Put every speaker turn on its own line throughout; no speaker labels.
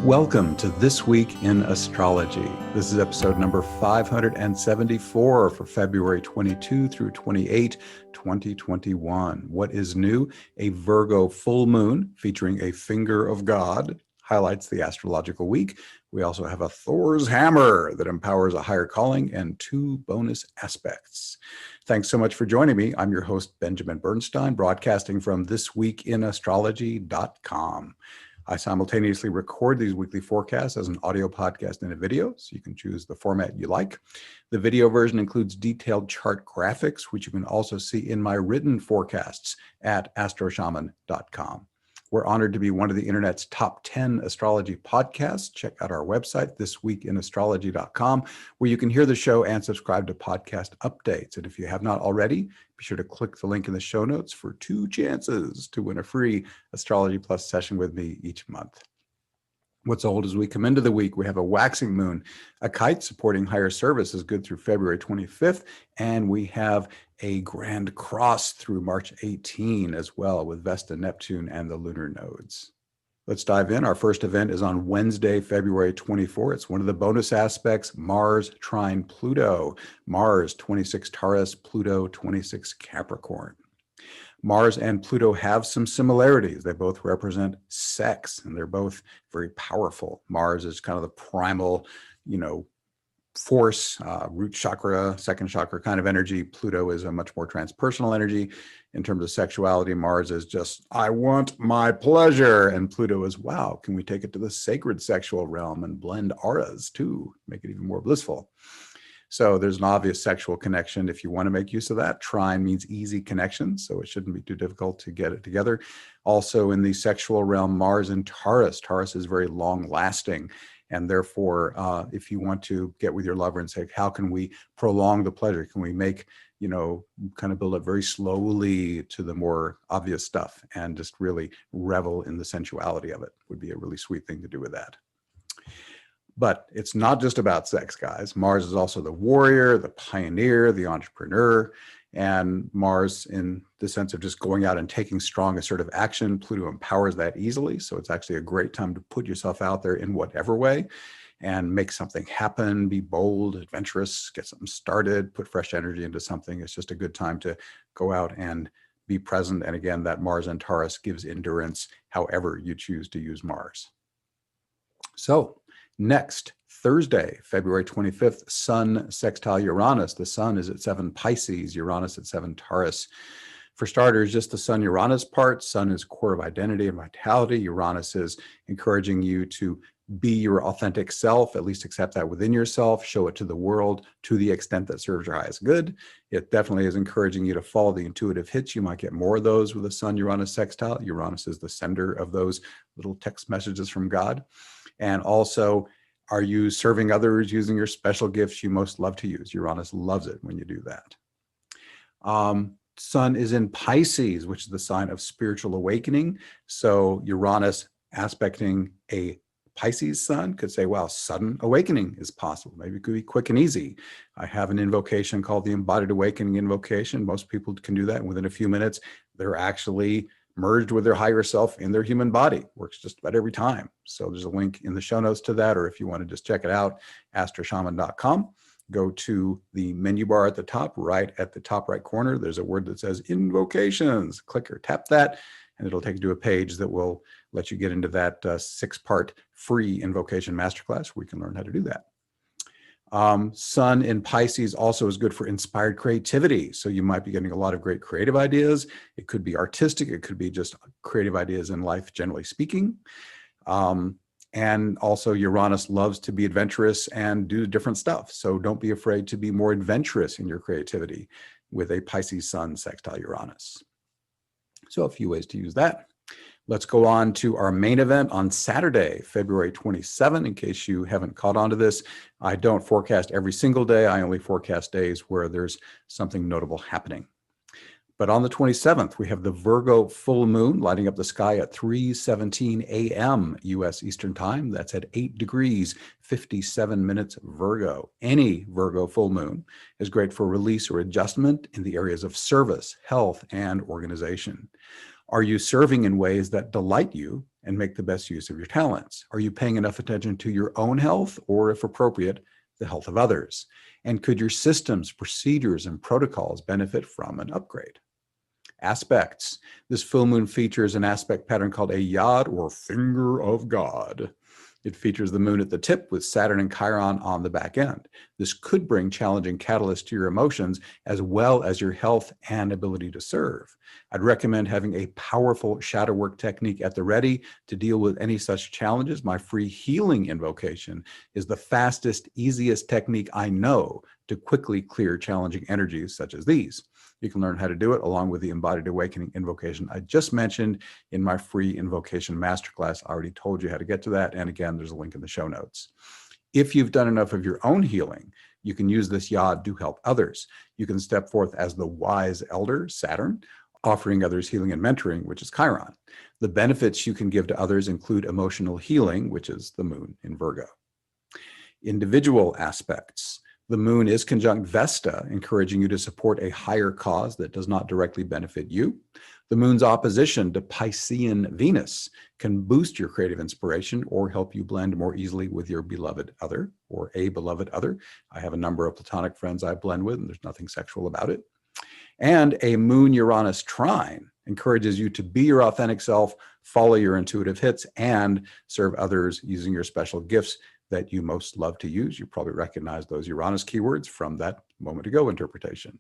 Welcome to This Week in Astrology. This is episode number 574 for February 22 through 28, 2021. What is new? A Virgo full moon featuring a finger of God highlights the astrological week. We also have a Thor's hammer that empowers a higher calling and two bonus aspects. Thanks so much for joining me. I'm your host, Benjamin Bernstein, broadcasting from thisweekinastrology.com. I simultaneously record these weekly forecasts as an audio podcast and a video, so you can choose the format you like. The video version includes detailed chart graphics, which you can also see in my written forecasts at astroshaman.com. We're honored to be one of the internet's top 10 astrology podcasts. Check out our website, thisweekinastrology.com, where you can hear the show and subscribe to podcast updates. And if you have not already, be sure to click the link in the show notes for 2 chances to win a free Astrology Plus session with me each month. What's old as we come into the week, we have a waxing moon. A kite supporting higher service is good through February 25th, and we have a grand cross through March 18 as well with Vesta, Neptune, and the lunar nodes. Let's dive in. Our first event is on Wednesday, February 24. It's one of the bonus aspects, Mars trine Pluto. Mars 26 Taurus, Pluto 26 Capricorn. Mars and Pluto have some similarities. They both represent sex, and they're both very powerful. Mars is kind of the primal, force, root chakra, second chakra kind of energy. Pluto is a much more transpersonal energy. In terms of sexuality, Mars is just, I want my pleasure. And Pluto is, wow, can we take it to the sacred sexual realm and blend auras too, make it even more blissful? So there's an obvious sexual connection if you want to make use of that. Trine means easy connection, so it shouldn't be too difficult to get it together. Also in the sexual realm, Mars and Taurus. Taurus is very long lasting. And therefore, if you want to get with your lover and say, how can we prolong the pleasure? Can we make, kind of build up very slowly to the more obvious stuff and just really revel in the sensuality of it? Would be a really sweet thing to do with that. But it's not just about sex, guys. Mars is also the warrior, the pioneer, the entrepreneur, and Mars in the sense of just going out and taking strong assertive action. Pluto empowers that easily. So it's actually a great time to put yourself out there in whatever way and make something happen, be bold, adventurous, get something started, put fresh energy into something. It's just a good time to go out and be present. And again, that Mars and Taurus gives endurance however you choose to use Mars. So next, Thursday, February 25th, Sun sextile Uranus. The Sun is at 7 Pisces, Uranus at 7 Taurus. For starters, just the Sun-Uranus part. Sun is core of identity and vitality. Uranus is encouraging you to be your authentic self, at least accept that within yourself, show it to the world to the extent that serves your highest good. It definitely is encouraging you to follow the intuitive hits. You might get more of those with a Sun-Uranus sextile. Uranus is the sender of those little text messages from God. And also, are you serving others using your special gifts you most love to use? Uranus loves it when you do that. Sun is in Pisces, which is the sign of spiritual awakening. So Uranus aspecting a Pisces sun could say, wow, sudden awakening is possible. Maybe it could be quick and easy. I have an invocation called the Embodied Awakening Invocation. Most people can do that. And within a few minutes, they're actually merged with their higher self in their human body. Works just about every time. So there's a link in the show notes to that, or if you want to just check it out, astroshaman.com. Go to the menu bar at the top, right at the top right corner. There's a word that says invocations. Click or tap that, and it'll take you to a page that will let you get into that 6-part free invocation masterclass where you can learn how to do that. Sun in Pisces also is good for inspired creativity. So you might be getting a lot of great creative ideas. It could be artistic. It could be just creative ideas in life, generally speaking. And also Uranus loves to be adventurous and do different stuff. So don't be afraid to be more adventurous in your creativity with a Pisces Sun sextile Uranus. So a few ways to use that. Let's go on to our main event on Saturday, February 27. In case you haven't caught on to this, I don't forecast every single day. I only forecast days where there's something notable happening. But on the 27th, we have the Virgo full moon lighting up the sky at 3:17 a.m. U.S. Eastern Time. That's at 8 degrees, 57 minutes Virgo. Any Virgo full moon is great for release or adjustment in the areas of service, health, and organization. Are you serving in ways that delight you and make the best use of your talents? Are you paying enough attention to your own health, or if appropriate, the health of others? And could your systems, procedures, and protocols benefit from an upgrade? Aspects. This full moon features an aspect pattern called a yod, or finger of God. It features the moon at the tip with Saturn and Chiron on the back end. This could bring challenging catalysts to your emotions as well as your health and ability to serve. I'd recommend having a powerful shadow work technique at the ready to deal with any such challenges. My free healing invocation is the fastest, easiest technique I know to quickly clear challenging energies such as these. You can learn how to do it along with the embodied awakening invocation I just mentioned in my free invocation masterclass. I already told you how to get to that. And again, there's a link in the show notes. If you've done enough of your own healing, you can use this yod to help others. You can step forth as the wise elder, Saturn, offering others healing and mentoring, which is Chiron. The benefits you can give to others include emotional healing, which is the moon in Virgo. Individual aspects. The moon is conjunct Vesta, encouraging you to support a higher cause that does not directly benefit you. The moon's opposition to Piscean Venus can boost your creative inspiration or help you blend more easily with your beloved other or a beloved other. I have a number of platonic friends I blend with, and there's nothing sexual about it. And a moon-Uranus trine encourages you to be your authentic self, follow your intuitive hits, and serve others using your special gifts that you most love to use. You probably recognize those Uranus keywords from that moment ago interpretation.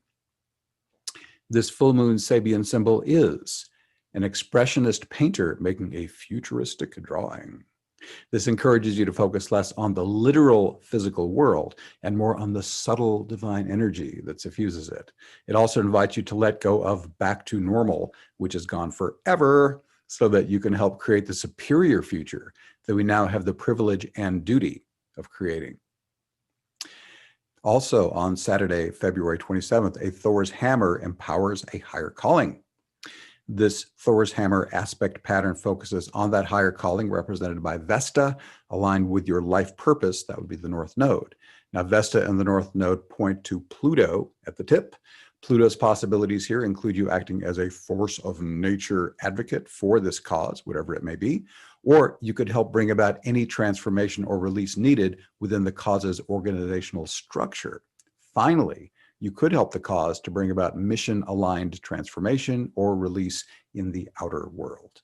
This full moon Sabian symbol is an expressionist painter making a futuristic drawing. This encourages you to focus less on the literal physical world and more on the subtle divine energy that suffuses it. It also invites you to let go of back to normal, which is gone forever, so that you can help create the superior future that we now have the privilege and duty of creating. Also on Saturday, February 27th, a Thor's hammer empowers a higher calling. This Thor's hammer aspect pattern focuses on that higher calling represented by Vesta, aligned with your life purpose. That would be the North Node. Now, Vesta and the North Node point to Pluto at the tip. Pluto's possibilities here include you acting as a force of nature advocate for this cause, whatever it may be, or you could help bring about any transformation or release needed within the cause's organizational structure. Finally, you could help the cause to bring about mission-aligned transformation or release in the outer world.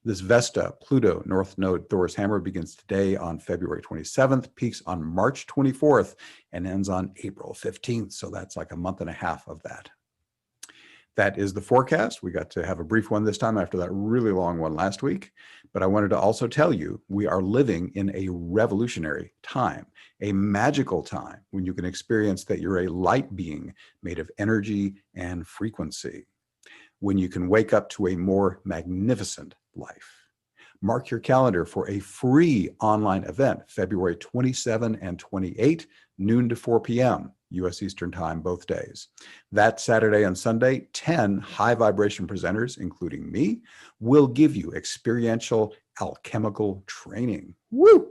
This Vesta, Pluto, North Node, Thor's hammer begins today on February 27th, peaks on March 24th, and ends on April 15th. So that's like a month and a half of that. That is the forecast. We got to have a brief one this time after that really long one last week. But I wanted to also tell you, we are living in a revolutionary time, a magical time when you can experience that you're a light being made of energy and frequency, when you can wake up to a more magnificent life. Mark your calendar for a free online event, February 27 and 28, noon to 4 p.m. U.S. Eastern Time, both days. That Saturday and Sunday, 10 high vibration presenters, including me, will give you experiential alchemical training. Woo!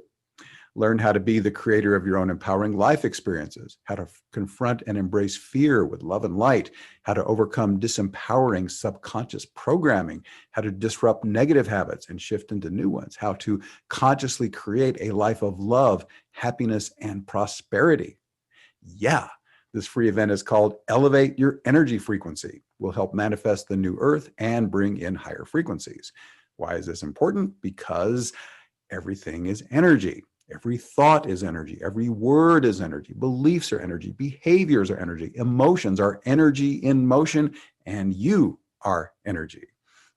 Learn how to be the creator of your own empowering life experiences, how to confront and embrace fear with love and light, how to overcome disempowering subconscious programming, how to disrupt negative habits and shift into new ones, how to consciously create a life of love, happiness, and prosperity. Yeah, this free event is called Elevate Your Energy Frequency. Will help manifest the new earth and bring in higher frequencies. Why is this important? Because everything is energy. Every thought is energy. Every word is energy. Beliefs are energy. Behaviors are energy. Emotions are energy in motion, and you are energy.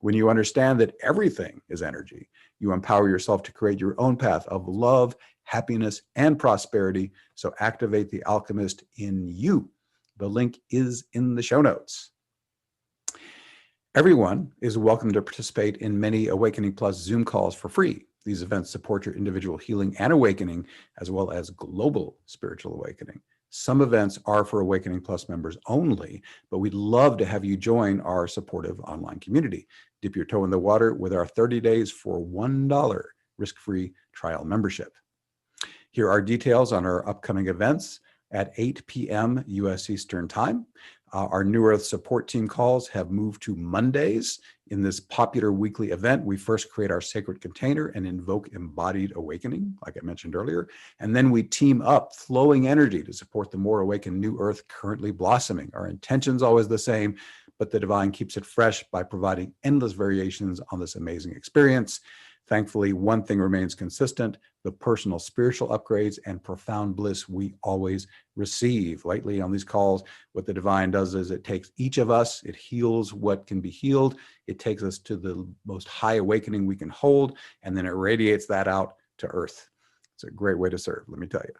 When you understand that everything is energy, you empower yourself to create your own path of love, happiness, and prosperity. So activate the alchemist in you. The link is in the show notes. Everyone is welcome to participate in many Awakening Plus Zoom calls for free. These events support your individual healing and awakening, as well as global spiritual awakening. Some events are for Awakening Plus members only, but we'd love to have you join our supportive online community. Dip your toe in the water with our 30 days for $1 risk-free trial membership. Here are details on our upcoming events at 8 p.m. U.S. Eastern Time. Our New Earth support team calls have moved to Mondays. In this popular weekly event, we first create our sacred container and invoke embodied awakening, like I mentioned earlier. And then we team up flowing energy to support the more awakened New Earth currently blossoming. Our intention's always the same, but the divine keeps it fresh by providing endless variations on this amazing experience. Thankfully, one thing remains consistent: the personal spiritual upgrades and profound bliss we always receive. Lately on these calls, what the divine does is it takes each of us, it heals what can be healed, it takes us to the most high awakening we can hold, and then it radiates that out to Earth. It's a great way to serve, let me tell you.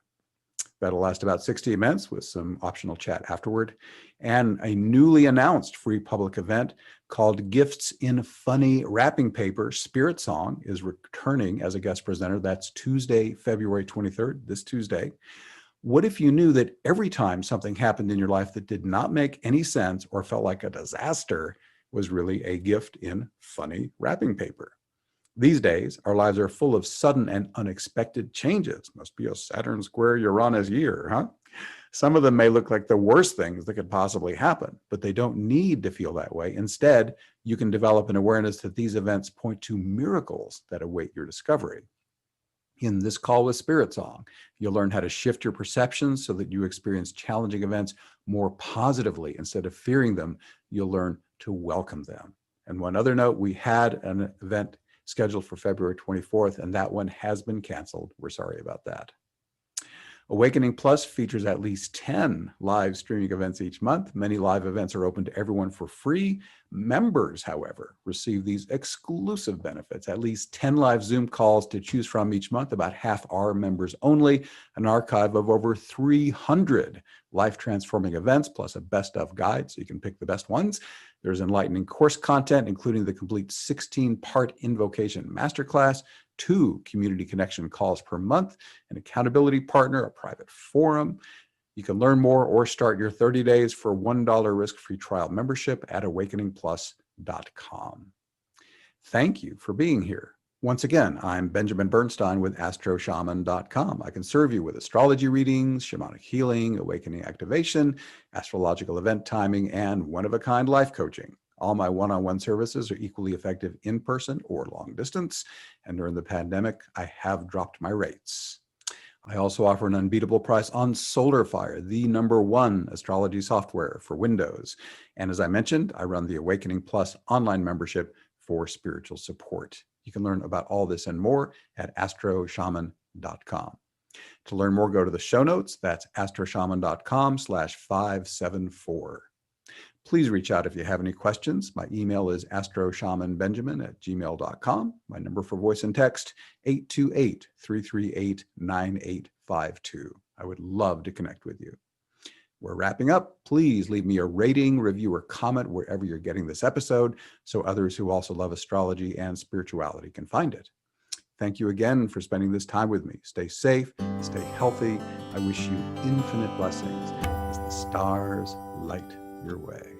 That'll last about 60 minutes with some optional chat afterward. And a newly announced free public event called Gifts in Funny Wrapping Paper, Spirit Song, is returning as a guest presenter. That's Tuesday, February 23rd, this Tuesday. What if you knew that every time something happened in your life that did not make any sense or felt like a disaster was really a gift in funny wrapping paper? These days, our lives are full of sudden and unexpected changes. Must be a Saturn square Uranus year, huh? Some of them may look like the worst things that could possibly happen, but they don't need to feel that way. Instead, you can develop an awareness that these events point to miracles that await your discovery. In this call with Spirit Song, you'll learn how to shift your perceptions so that you experience challenging events more positively. Instead of fearing them, you'll learn to welcome them. And one other note, we had an event scheduled for February 24th, and that one has been canceled. We're sorry about that. Awakening Plus features at least 10 live streaming events each month. Many live events are open to everyone for free. Members, however, receive these exclusive benefits: at least 10 live Zoom calls to choose from each month, about half are members only, an archive of over 300 life-transforming events, plus a best-of guide so you can pick the best ones. There's enlightening course content, including the complete 16-part invocation masterclass, 2 community connection calls per month, an accountability partner, a private forum. You can learn more or start your 30 days for $1 risk-free trial membership at awakeningplus.com. Thank you for being here. Once again, I'm Benjamin Bernstein with astroshaman.com. I can serve you with astrology readings, shamanic healing, awakening activation, astrological event timing, and one-of-a-kind life coaching. All my one-on-one services are equally effective in person or long distance, and during the pandemic, I have dropped my rates. I also offer an unbeatable price on SolarFire, the #1 astrology software for Windows. And as I mentioned, I run the Awakening Plus online membership for spiritual support. You can learn about all this and more at astroshaman.com. To learn more, go to the show notes. That's astroshaman.com/574. Please reach out if you have any questions. My email is astroshamanbenjamin@gmail.com. My number for voice and text, 828-338-9852. I would love to connect with you. We're wrapping up. Please leave me a rating, review, or comment wherever you're getting this episode so others who also love astrology and spirituality can find it. Thank you again for spending this time with me. Stay safe, stay healthy. I wish you infinite blessings as the stars light your way.